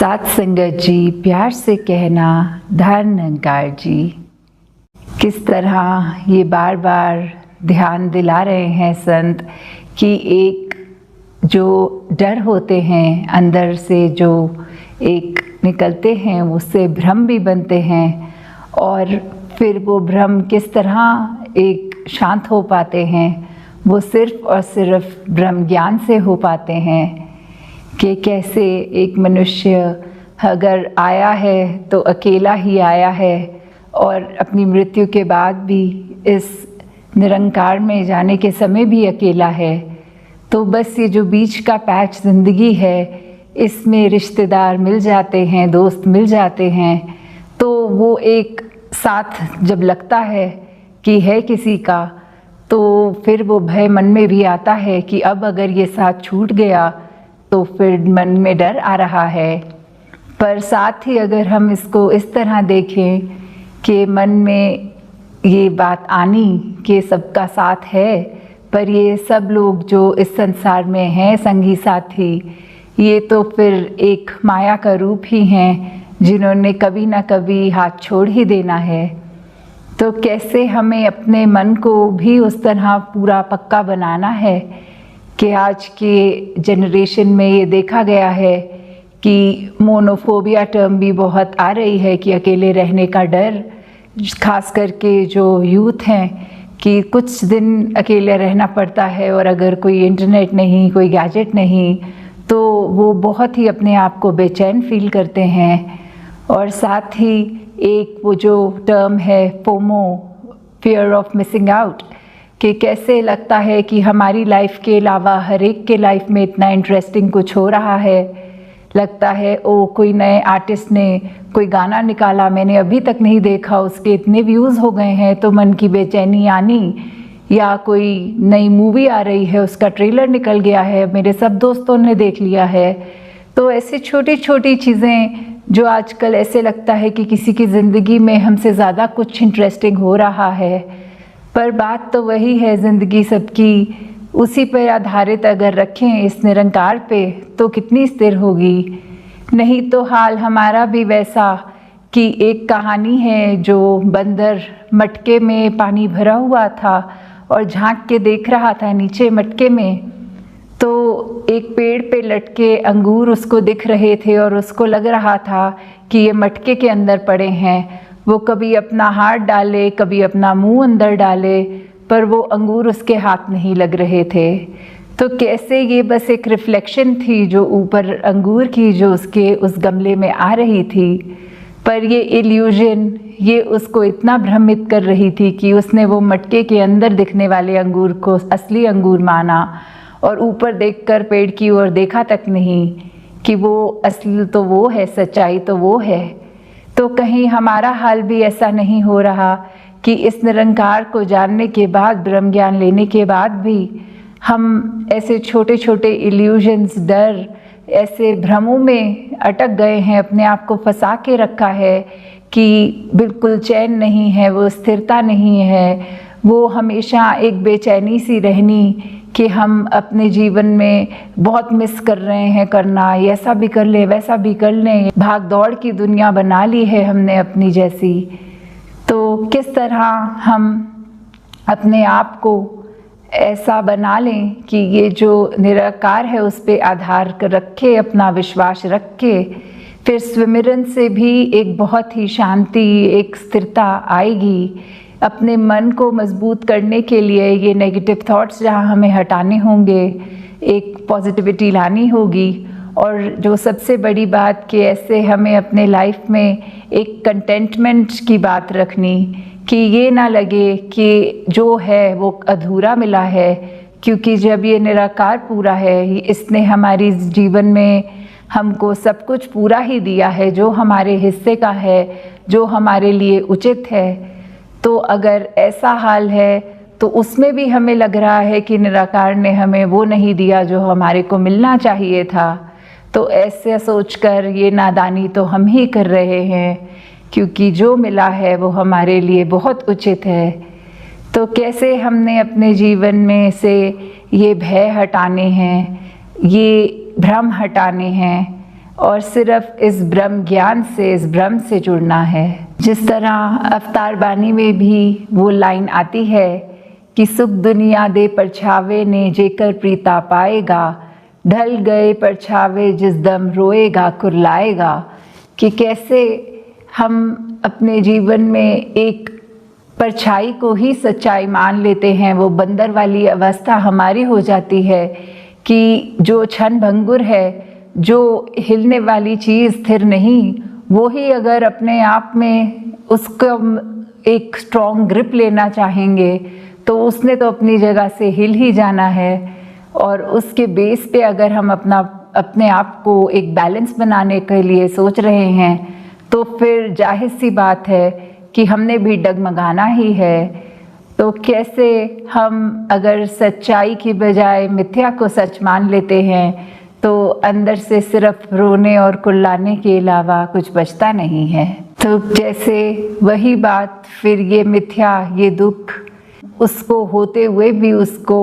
साथ संगत जी, प्यार से कहना धन निरंकार जी। किस तरह ये बार बार ध्यान दिला रहे हैं संत कि एक जो डर होते हैं अंदर से जो एक निकलते हैं उससे भ्रम भी बनते हैं और फिर वो भ्रम किस तरह एक शांत हो पाते हैं, वो सिर्फ और सिर्फ ब्रह्म ज्ञान से हो पाते हैं। कि कैसे एक मनुष्य अगर आया है तो अकेला ही आया है और अपनी मृत्यु के बाद भी इस निरंकार में जाने के समय भी अकेला है। तो बस ये जो बीच का पैच ज़िंदगी है, इसमें रिश्तेदार मिल जाते हैं, दोस्त मिल जाते हैं, तो वो एक साथ जब लगता है कि है किसी का, तो फिर वो भय मन में भी आता है कि अब अगर ये साथ छूट गया तो फिर मन में डर आ रहा है। पर साथ ही अगर हम इसको इस तरह देखें कि मन में ये बात आनी कि सबका साथ है, पर ये सब लोग जो इस संसार में हैं संगी साथी, ये तो फिर एक माया का रूप ही हैं जिन्होंने कभी ना कभी हाथ छोड़ ही देना है। तो कैसे हमें अपने मन को भी उस तरह पूरा पक्का बनाना है कि आज के जनरेशन में ये देखा गया है कि मोनोफोबिया टर्म भी बहुत आ रही है कि अकेले रहने का डर, खास करके जो यूथ हैं कि कुछ दिन अकेले रहना पड़ता है और अगर कोई इंटरनेट नहीं, कोई गैजेट नहीं, तो वो बहुत ही अपने आप को बेचैन फील करते हैं। और साथ ही एक वो जो टर्म है FOMO, fear of missing out, कि कैसे लगता है कि हमारी लाइफ के अलावा हर एक के लाइफ में इतना इंटरेस्टिंग कुछ हो रहा है। लगता है ओ कोई नए आर्टिस्ट ने कोई गाना निकाला, मैंने अभी तक नहीं देखा, उसके इतने व्यूज़ हो गए हैं, तो मन की बेचैनी आनी। या कोई नई मूवी आ रही है, उसका ट्रेलर निकल गया है, मेरे सब दोस्तों ने देख लिया है। तो ऐसी छोटी छोटी चीज़ें जो आजकल ऐसे लगता है कि किसी की ज़िंदगी में हमसे ज़्यादा कुछ इंटरेस्टिंग हो रहा है। पर बात तो वही है, ज़िंदगी सबकी उसी पर आधारित अगर रखें इस निरंकार पे, तो कितनी स्थिर होगी। नहीं तो हाल हमारा भी वैसा कि एक कहानी है जो बंदर मटके में पानी भरा हुआ था और झांक के देख रहा था नीचे मटके में, तो एक पेड़ पे लटके अंगूर उसको दिख रहे थे और उसको लग रहा था कि ये मटके के अंदर पड़े हैं। वो कभी अपना हाथ डाले, कभी अपना मुंह अंदर डाले, पर वो अंगूर उसके हाथ नहीं लग रहे थे। तो कैसे ये बस एक रिफ्लेक्शन थी जो ऊपर अंगूर की, जो उसके उस गमले में आ रही थी, पर ये इल्यूजन ये उसको इतना भ्रमित कर रही थी कि उसने वो मटके के अंदर दिखने वाले अंगूर को असली अंगूर माना और ऊपर देखकर पेड़ की ओर देखा तक नहीं कि वो असली तो वो है, सच्चाई तो वो है। तो कहीं हमारा हाल भी ऐसा नहीं हो रहा कि इस निरंकार को जानने के बाद, ब्रह्म ज्ञान लेने के बाद भी हम ऐसे छोटे छोटे इल्यूजन्स, डर, ऐसे भ्रमों में अटक गए हैं, अपने आप को फंसा के रखा है कि बिल्कुल चैन नहीं है, वो स्थिरता नहीं है, वो हमेशा एक बेचैनी सी रहनी कि हम अपने जीवन में बहुत मिस कर रहे हैं करना, ऐसा भी कर ले, वैसा भी कर लें। भाग दौड़ की दुनिया बना ली है हमने अपनी जैसी। तो किस तरह हम अपने आप को ऐसा बना लें कि ये जो निराकार है उस पे आधार कर रखे, अपना विश्वास रख के, फिर स्विमिरन से भी एक बहुत ही शांति, एक स्थिरता आएगी। अपने मन को मजबूत करने के लिए ये नेगेटिव थॉट्स जहाँ हमें हटाने होंगे, एक पॉजिटिविटी लानी होगी। और जो सबसे बड़ी बात कि ऐसे हमें अपने लाइफ में एक कंटेंटमेंट की बात रखनी कि ये ना लगे कि जो है वो अधूरा मिला है, क्योंकि जब ये निराकार पूरा है, इसने हमारी जीवन में हमको सब कुछ पूरा ही दिया है जो हमारे हिस्से का है, जो हमारे लिए उचित है। तो अगर ऐसा हाल है तो उसमें भी हमें लग रहा है कि निराकार ने हमें वो नहीं दिया जो हमारे को मिलना चाहिए था, तो ऐसे सोचकर ये नादानी तो हम ही कर रहे हैं, क्योंकि जो मिला है वो हमारे लिए बहुत उचित है। तो कैसे हमने अपने जीवन में से ये भय हटाने हैं, ये भ्रम हटाने हैं, और सिर्फ इस ब्रह्म ज्ञान से, इस ब्रह्म से जुड़ना है। जिस तरह अवतार बानी में भी वो लाइन आती है कि सुख दुनिया दे परछावे ने जेकर प्रीता पाएगा, ढल गए परछावे जिस दम रोएगा कुरलाएगा, कि कैसे हम अपने जीवन में एक परछाई को ही सच्चाई मान लेते हैं। वो बंदर वाली अवस्था हमारी हो जाती है कि जो क्षण भंगुर है, जो हिलने वाली चीज़ स्थिर नहीं, वो ही अगर अपने आप में उसको एक स्ट्रॉन्ग ग्रिप लेना चाहेंगे तो उसने तो अपनी जगह से हिल ही जाना है। और उसके बेस पे अगर हम अपने आप को एक बैलेंस बनाने के लिए सोच रहे हैं तो फिर जाहिर सी बात है कि हमने भी डगमगाना ही है। तो कैसे हम अगर सच्चाई की बजाय मिथ्या को सच मान लेते हैं तो अंदर से सिर्फ रोने और कुल्लाने के अलावा कुछ बचता नहीं है। तो जैसे वही बात फिर ये मिथ्या, ये दुख, उसको होते हुए भी उसको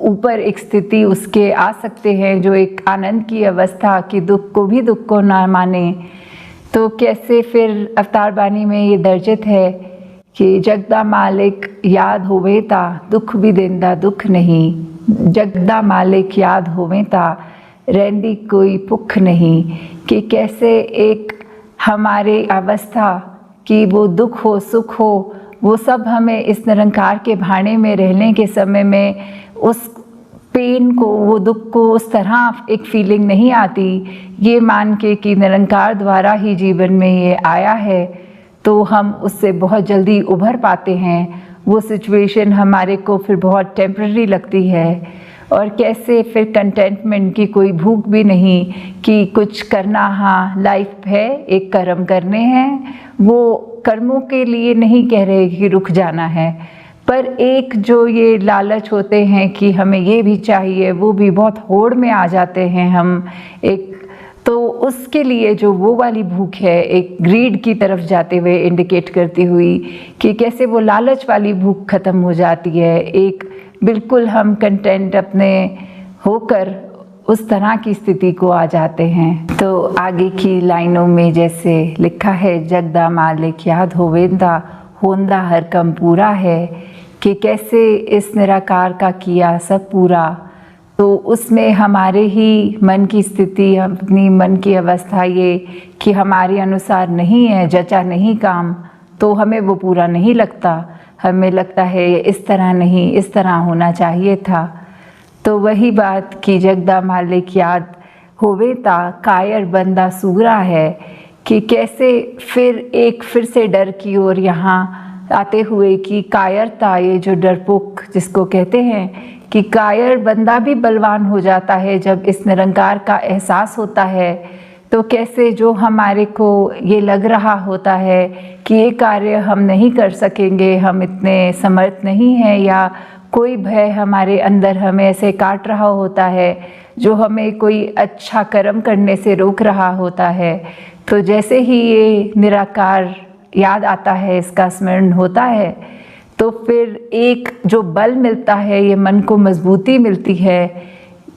ऊपर एक स्थिति उसके आ सकते हैं जो एक आनंद की अवस्था, कि दुख को भी दुख को ना माने। तो कैसे फिर अवतार बानी में ये दर्जित है कि जगदा मालिक याद होवे ता दुख भी देंदा दुख नहीं, जगदा मालिक याद होवे ता रहंदी कोई भुख नहीं। कि कैसे एक हमारे अवस्था कि वो दुख हो सुख हो, वो सब हमें इस निरंकार के भाने में रहने के समय में उस पेन को, वो दुख को उस तरह एक फीलिंग नहीं आती। ये मान के कि निरंकार द्वारा ही जीवन में ये आया है तो हम उससे बहुत जल्दी उभर पाते हैं। वो सिचुएशन हमारे को फिर बहुत टेम्पररी लगती है। और कैसे फिर कंटेंटमेंट की कोई भूख भी नहीं कि कुछ करना, हाँ लाइफ है, एक कर्म करने हैं, वो कर्मों के लिए नहीं कह रहे कि रुक जाना है, पर एक जो ये लालच होते हैं कि हमें ये भी चाहिए, वो भी बहुत होड़ में आ जाते हैं हम एक, तो उसके लिए जो वो वाली भूख है एक ग्रीड की तरफ जाते हुए इंडिकेट करती हुई कि कैसे वो लालच वाली भूख ख़त्म हो जाती है। एक बिल्कुल हम कंटेंट अपने होकर उस तरह की स्थिति को आ जाते हैं। तो आगे की लाइनों में जैसे लिखा है, जगदा मालिक याद होवेंदा होंदा हर कम पूरा है, कि कैसे इस निराकार का किया सब पूरा। तो उसमें हमारे ही मन की स्थिति, अपनी मन की अवस्था ये कि हमारे अनुसार नहीं है, जचा नहीं काम, तो हमें वो पूरा नहीं लगता। हमें लगता है इस तरह नहीं, इस तरह होना चाहिए था। तो वही बात कि जगदा मालिक याद होवे ता कायर बंदा सूरा है, कि कैसे फिर से डर की ओर यहाँ आते हुए कि कायरता, ये जो डरपोक जिसको कहते हैं, कि कायर बंदा भी बलवान हो जाता है जब इस निरंकार का एहसास होता है। तो कैसे जो हमारे को ये लग रहा होता है कि ये कार्य हम नहीं कर सकेंगे, हम इतने समर्थ नहीं हैं, या कोई भय हमारे अंदर हमें ऐसे काट रहा होता है जो हमें कोई अच्छा कर्म करने से रोक रहा होता है। तो जैसे ही ये निराकार याद आता है, इसका स्मरण होता है, तो फिर एक जो बल मिलता है, ये मन को मजबूती मिलती है।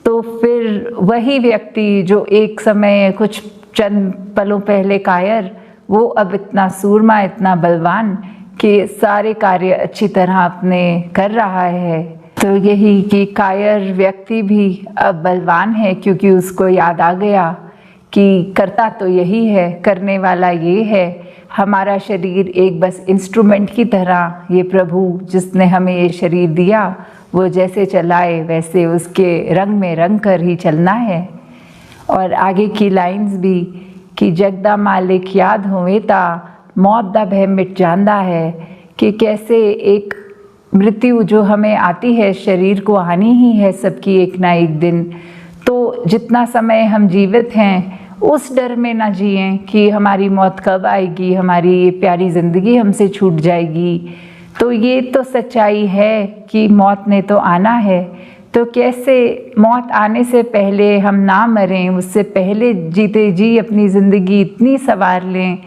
तो फिर वही व्यक्ति जो एक समय कुछ चंद पलों पहले कायर, वो अब इतना सूरमा, इतना बलवान कि सारे कार्य अच्छी तरह अपने कर रहा है। तो यही कि कायर व्यक्ति भी अब बलवान है, क्योंकि उसको याद आ गया कि करता तो यही है, करने वाला ये है। हमारा शरीर एक बस इंस्ट्रूमेंट की तरह, ये प्रभु जिसने हमें ये शरीर दिया, वो जैसे चलाए वैसे उसके रंग में रंग कर ही चलना है। और आगे की लाइंस भी कि जगदा मालिक याद होवे ता मौत दा भय मिट जांदा है, कि कैसे एक मृत्यु जो हमें आती है, शरीर को आनी ही है सबकी एक ना एक दिन। तो जितना समय हम जीवित हैं उस डर में ना जिएं कि हमारी मौत कब आएगी, हमारी ये प्यारी ज़िंदगी हमसे छूट जाएगी। तो ये तो सच्चाई है कि मौत ने तो आना है। तो कैसे मौत आने से पहले हम ना मरें, उससे पहले जीते जी अपनी ज़िंदगी इतनी संवार लें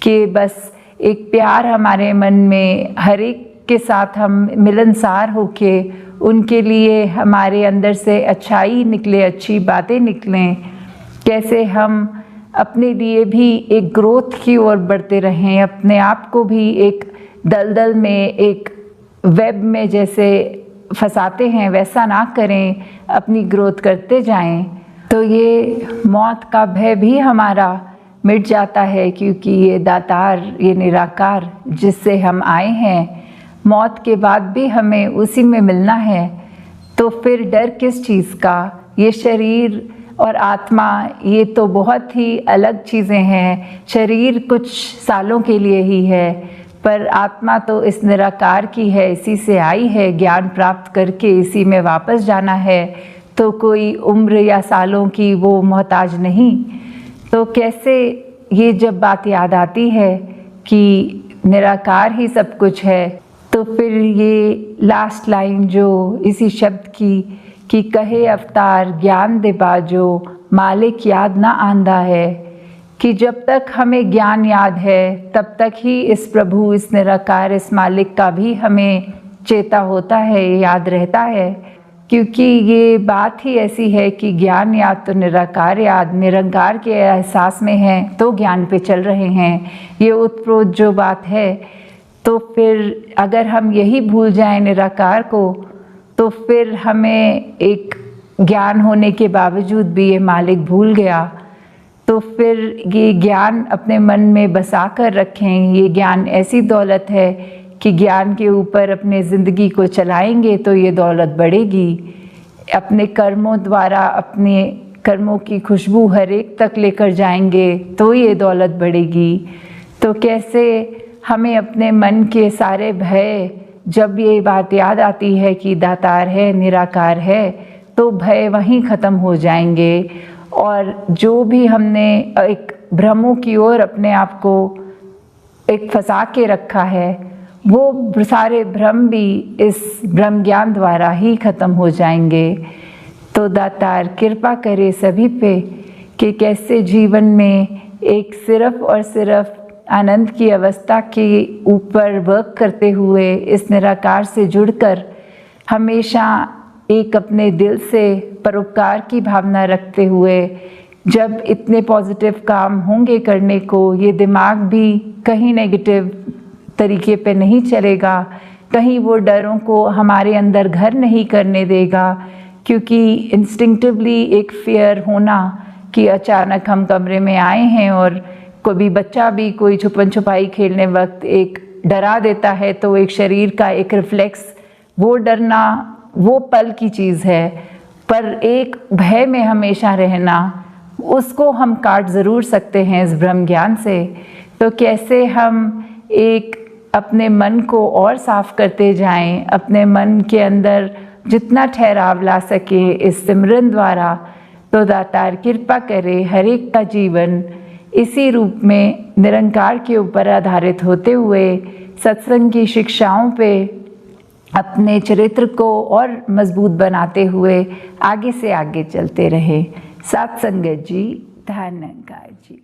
कि बस एक प्यार हमारे मन में, हर एक के साथ हम मिलनसार होके उनके लिए हमारे अंदर से अच्छाई निकले, अच्छी बातें निकलें। कैसे हम अपने लिए भी एक ग्रोथ की ओर बढ़ते रहें, अपने आप को भी एक दलदल में, एक वेब में जैसे फंसाते हैं वैसा ना करें, अपनी ग्रोथ करते जाएं, तो ये मौत का भय भी हमारा मिट जाता है। क्योंकि ये दातार, ये निराकार जिससे हम आए हैं, मौत के बाद भी हमें उसी में मिलना है, तो फिर डर किस चीज़ का। ये शरीर और आत्मा ये तो बहुत ही अलग चीज़ें हैं। शरीर कुछ सालों के लिए ही है, पर आत्मा तो इस निराकार की है, इसी से आई है, ज्ञान प्राप्त करके इसी में वापस जाना है, तो कोई उम्र या सालों की वो मोहताज नहीं। तो कैसे ये जब बात याद आती है कि निराकार ही सब कुछ है, तो फिर ये लास्ट लाइन जो इसी शब्द की कि कहे अवतार ज्ञान दे बाजो, मालिक याद ना आंदा है, कि जब तक हमें ज्ञान याद है तब तक ही इस प्रभु, इस निराकार, इस मालिक का भी हमें चेता होता है, याद रहता है। क्योंकि ये बात ही ऐसी है कि ज्ञान याद तो निराकार याद, निरंकार के एहसास में हैं तो ज्ञान पे चल रहे हैं, ये उत्प्रोत जो बात है। तो फिर अगर हम यही भूल जाएं निराकार को, तो फिर हमें एक ज्ञान होने के बावजूद भी ये मालिक भूल गया, तो फिर ये ज्ञान अपने मन में बसा कर रखें। ये ज्ञान ऐसी दौलत है कि ज्ञान के ऊपर अपने ज़िंदगी को चलाएंगे तो ये दौलत बढ़ेगी। अपने कर्मों द्वारा अपने कर्मों की खुशबू हर एक तक लेकर जाएंगे तो ये दौलत बढ़ेगी। तो कैसे हमें अपने मन के सारे भय, जब ये बात याद आती है कि दातार है, निराकार है, तो भय वहीं ख़त्म हो जाएंगे। और जो भी हमने एक भ्रमों की ओर अपने आप को एक फंसा के रखा है, वो सारे भ्रम भी इस ब्रह्म ज्ञान द्वारा ही ख़त्म हो जाएंगे। तो दातार कृपा करे सभी पे कि कैसे जीवन में एक सिर्फ और सिर्फ आनंद की अवस्था के ऊपर वर्क करते हुए इस निराकार से जुड़कर हमेशा एक अपने दिल से परोपकार की भावना रखते हुए, जब इतने पॉजिटिव काम होंगे करने को, ये दिमाग भी कहीं नेगेटिव तरीके पे नहीं चलेगा, कहीं वो डरों को हमारे अंदर घर नहीं करने देगा। क्योंकि इंस्टिंक्टिवली एक फियर होना कि अचानक हम कमरे में आए हैं और कोई बच्चा भी कोई छुपन छुपाई खेलने वक्त एक डरा देता है, तो एक शरीर का एक रिफ्लेक्स, वो डरना वो पल की चीज़ है, पर एक भय में हमेशा रहना, उसको हम काट ज़रूर सकते हैं इस ब्रह्म ज्ञान से। तो कैसे हम एक अपने मन को और साफ करते जाएं, अपने मन के अंदर जितना ठहराव ला सके इस सिमरन द्वारा। तो दातार कृपा करे हर एक का जीवन इसी रूप में निरंकार के ऊपर आधारित होते हुए सत्संग की शिक्षाओं पे अपने चरित्र को और मजबूत बनाते हुए आगे से आगे चलते रहे। साथ संगत जी, धन निरंकार जी।